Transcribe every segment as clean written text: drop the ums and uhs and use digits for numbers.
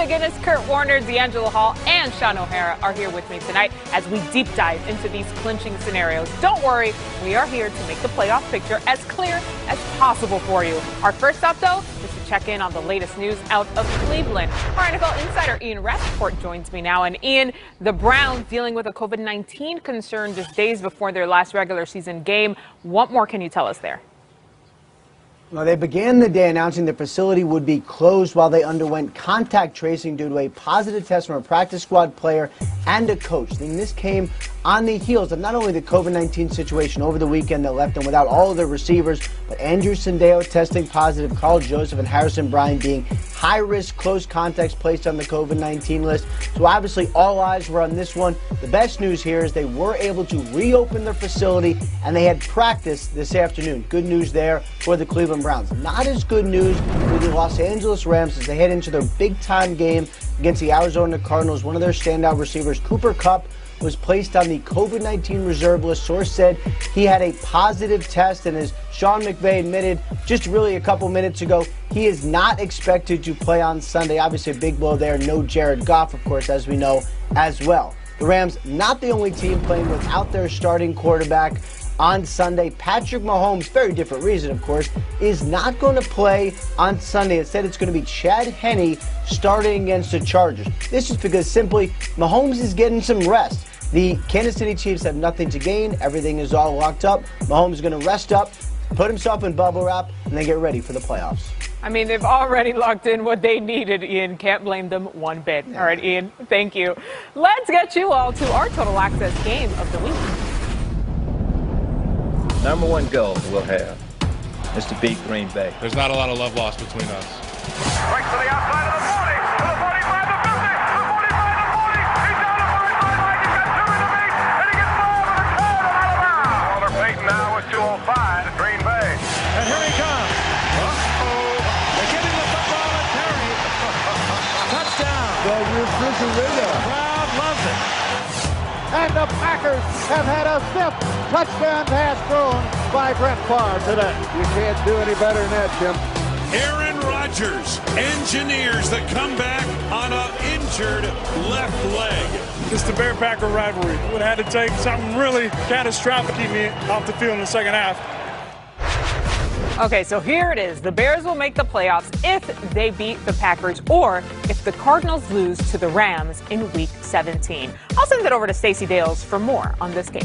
McGinnis, Kurt Warner, D'Angelo Hall, and Sean O'Hara are here with me tonight as we deep dive into these clinching scenarios. Don't worry, we are here to make the playoff picture as clear as possible for you. Our first stop, though, is to check in on the latest news out of Cleveland. Our NFL insider Ian Rappaport joins me now. And Ian, the Browns dealing with a COVID-19 concern just days before their last regular season game. What more can you tell us there? Well, they began the day announcing the facility would be closed while they underwent contact tracing due to a positive test from a practice squad player and a coach. And this came on the heels of not only the COVID-19 situation over the weekend that left them without all of their receivers, but Andrew Sandeo testing positive, Carl Joseph and Harrison Bryant being high-risk close contacts placed on the COVID-19 list. So obviously all eyes were on this one. The best news here is they were able to reopen their facility and they had practice this afternoon. Good news there for the Cleveland Browns. Not as good news for the Los Angeles Rams as they head into their big-time game against the Arizona Cardinals. One of their standout receivers, Cooper Kupp, was placed on the COVID-19 reserve list. Source said he had a positive test, and as Sean McVay admitted just really a couple minutes ago, he is not expected to play on Sunday. Obviously a big blow there. No Jared Goff, of course, as we know as well. The Rams not the only team playing without their starting quarterback on Sunday. Patrick Mahomes, very different reason, of course, is not going to play on Sunday. Instead, it's going to be Chad Henne starting against the Chargers. This is because simply Mahomes is getting some rest. The Kansas City Chiefs have nothing to gain. Everything is all locked up. Mahomes is going to rest up, put himself in bubble wrap, and then get ready for the playoffs. I mean, they've already locked in what they needed, Ian. Can't blame them one bit. All right, Ian, thank you. Let's get you all to our Total Access game of the week. Number one goal we'll have is to beat Green Bay. There's not a lot of love lost between us. Right to the outside of the 40, to the 45, the 50, the 45, the 40. He's down the 5-line. He's got two in the meat, and he gets ball with a turn and out of bounds. Walter Payton now with 2:05 at Green Bay. And here he comes. They're giving the football to Terry. Touchdown. The refrigerator. Crowd loves it. And the Packers have had a fifth touchdown pass thrown by Brett Favre today. You can't do any better than that, Jim. Aaron Rodgers engineers the comeback on an injured left leg. It's the Bear-Packer rivalry. Would have had to take something really catastrophic to keep me off the field in the second half. Okay, so here it is. The Bears will make the playoffs if they beat the Packers or if the Cardinals lose to the Rams in Week 17. I'll send it over to Stacey Dales for more on this game.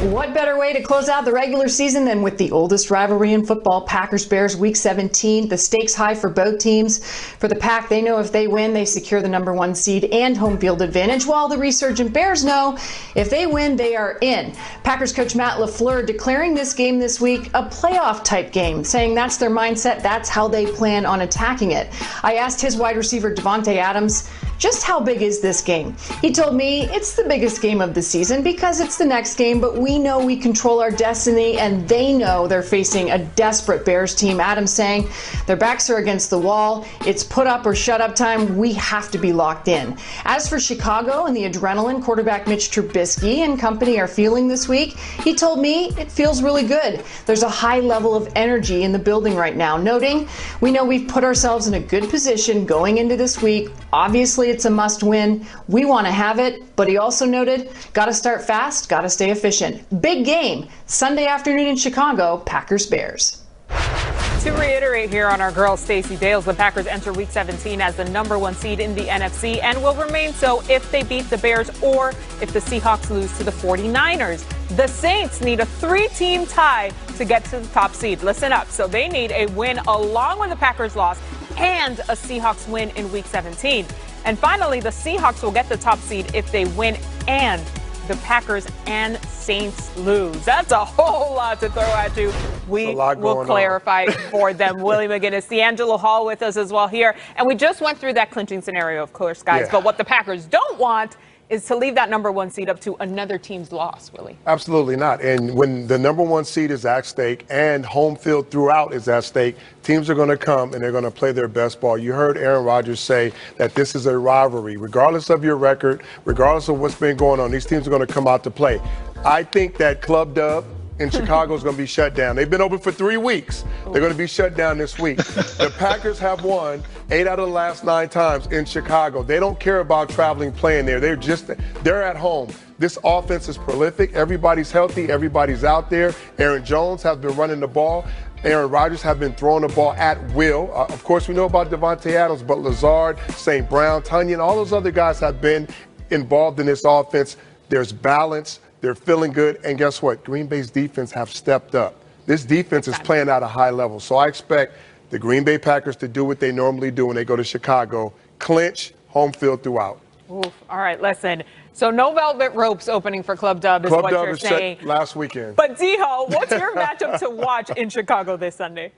What better way to close out the regular season than with the oldest rivalry in football, Packers-Bears Week 17. The stakes high for both teams. For the Pack, they know if they win, they secure the number one seed and home field advantage, while the resurgent Bears know if they win, they are in. Packers coach Matt LaFleur declaring this game this week a playoff-type game, saying that's their mindset, that's how they plan on attacking it. I asked his wide receiver Davante Adams, just how big is this game? He told me it's the biggest game of the season because it's the next game, but we know we control our destiny and they know they're facing a desperate Bears team. Adams saying their backs are against the wall. It's put up or shut up time. We have to be locked in. As for Chicago and the adrenaline quarterback Mitch Trubisky and company are feeling this week, he told me it feels really good. There's a high level of energy in the building right now, noting we know we've put ourselves in a good position going into this week. Obviously, it's a must win. We want to have it, but he also noted, got to start fast, got to stay efficient. Big game, Sunday afternoon in Chicago, Packers-Bears. To reiterate here on our girl Stacey Dales, the Packers enter Week 17 as the number one seed in the NFC and will remain so if they beat the Bears or if the Seahawks lose to the 49ers. The Saints need a three-team tie to get to the top seed. Listen up. So they need a win along with the Packers loss and a Seahawks win in Week 17. And finally, the Seahawks will get the top seed if they win and the Packers and Saints lose. That's a whole lot to throw at you. We will clarify for them. Willie McGinnis, D'Angelo Hall with us as well here. And we just went through that clinching scenario, of course, guys. Yeah. But what the Packers don't want is to leave that number one seed up to another team's loss, Willie. Absolutely not. And when the number one seed is at stake and home field throughout is at stake, teams are going to come and they're going to play their best ball. You heard Aaron Rodgers say that this is a rivalry. Regardless of your record, regardless of what's been going on, these teams are going to come out to play. I think that club dub in Chicago is going to be shut down. They've been open for 3 weeks. They're going to be shut down this week. The Packers have won 8 out of the last 9 times in Chicago. They don't care about traveling playing there. They're at home. This offense is prolific. Everybody's healthy. Everybody's out there. Aaron Jones has been running the ball. Aaron Rodgers have been throwing the ball at will. Of course, we know about Davante Adams, but Lazard, St. Brown, Tunyon, all those other guys have been involved in this offense. There's balance. They're feeling good. And guess what? Green Bay's defense have stepped up. This defense is playing at a high level. So I expect the Green Bay Packers to do what they normally do when they go to Chicago, clinch home field throughout. Oof. All right, listen. So no velvet ropes opening for Club Dub is what you're saying. Set last weekend. But D-Ho, what's your matchup to watch in Chicago this Sunday?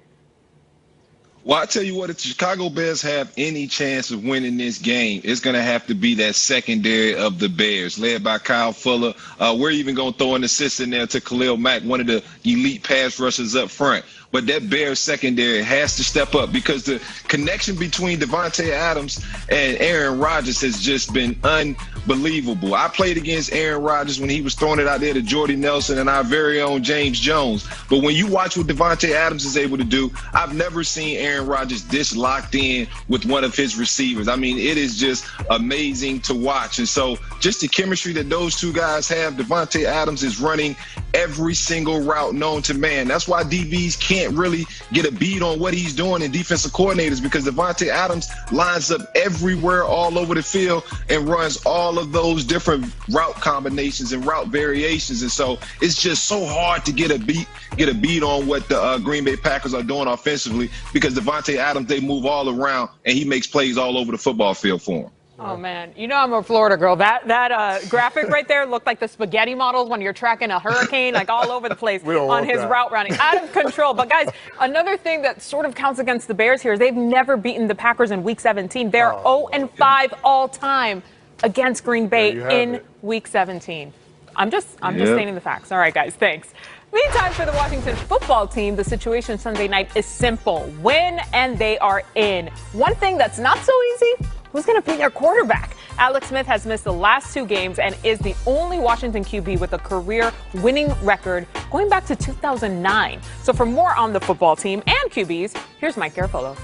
Well, I tell you what, if the Chicago Bears have any chance of winning this game, it's going to have to be that secondary of the Bears, led by Kyle Fuller. We're even going to throw an assist in there to Khalil Mack, one of the elite pass rushers up front. But that Bears secondary has to step up because the connection between Davante Adams and Aaron Rodgers has just been unbelievable. I played against Aaron Rodgers when he was throwing it out there to Jordy Nelson and our very own James Jones. But when you watch what Davante Adams is able to do, I've never seen Aaron Rodgers this locked in with one of his receivers. I mean, it is just amazing to watch. And so just the chemistry that those two guys have, Davante Adams is running every single route known to man. That's why DBs can't really get a beat on what he's doing and defensive coordinators, because Davante Adams lines up everywhere all over the field and runs all of those different route combinations and route variations. And so it's just so hard to get a beat on what the Green Bay Packers are doing offensively, because Davante Adams, they move all around and he makes plays all over the football field for them. Oh, man. You know I'm a Florida girl. That graphic right there looked like the spaghetti models when you're tracking a hurricane, like all over the place on his route running. Out of control. But, guys, another thing that sort of counts against the Bears here is they've never beaten the Packers in Week 17. They're 0-5 all time against Green Bay in Week 17. I'm just stating the facts. All right, guys. Thanks. Meantime, for the Washington football team, the situation Sunday night is simple. Win, and they are in. One thing that's not so easy, who's going to be their quarterback? Alex Smith has missed the last 2 games and is the only Washington QB with a career winning record going back to 2009. So for more on the football team and QBs, here's Mike Garafolo.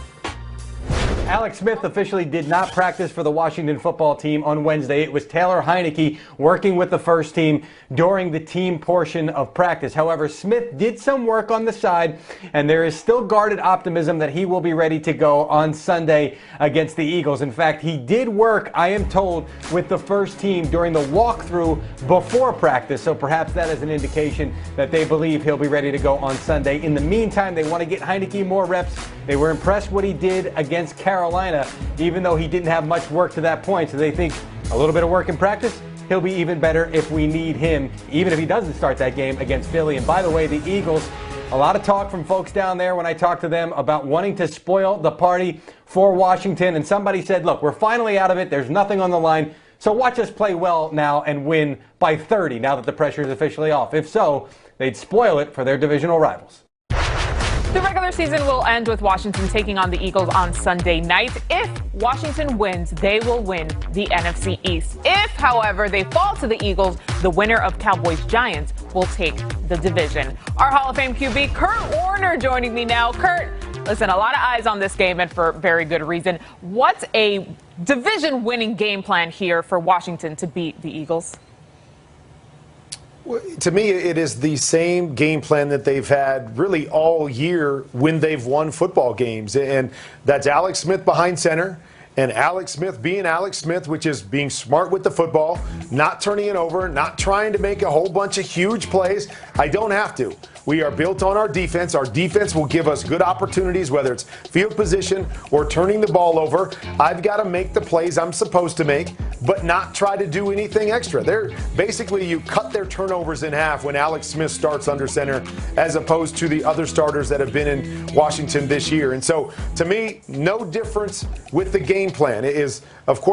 Alex Smith officially did not practice for the Washington football team on Wednesday. It was Taylor Heineke working with the first team during the team portion of practice. However, Smith did some work on the side, and there is still guarded optimism that he will be ready to go on Sunday against the Eagles. In fact, he did work, I am told, with the first team during the walkthrough before practice, so perhaps that is an indication that they believe he'll be ready to go on Sunday. In the meantime, they want to get Heineke more reps. They were impressed what he did against Carolina, even though he didn't have much work to that point. So they think a little bit of work in practice, he'll be even better if we need him, even if he doesn't start that game against Philly. And by the way, the Eagles, a lot of talk from folks down there when I talked to them about wanting to spoil the party for Washington. And somebody said, look, we're finally out of it. There's nothing on the line. So watch us play well now and win by 30 now that the pressure is officially off. If so, they'd spoil it for their divisional rivals. The regular season will end with Washington taking on the Eagles on Sunday night. If Washington wins, they will win the NFC East. If, however, they fall to the Eagles, the winner of Cowboys-Giants will take the division. Our Hall of Fame QB, Kurt Warner, joining me now. Kurt, listen, a lot of eyes on this game, and for very good reason. What's a division-winning game plan here for Washington to beat the Eagles? To me, it is the same game plan that they've had really all year when they've won football games. And that's Alex Smith behind center, and Alex Smith being Alex Smith, which is being smart with the football, not turning it over, not trying to make a whole bunch of huge plays. I don't have to. We are built on our defense. Our defense will give us good opportunities, whether it's field position or turning the ball over. I've got to make the plays I'm supposed to make, but not try to do anything extra. They're basically, you cut their turnovers in half when Alex Smith starts under center, as opposed to the other starters that have been in Washington this year. And so, to me, no difference with the game plan. It is, of course,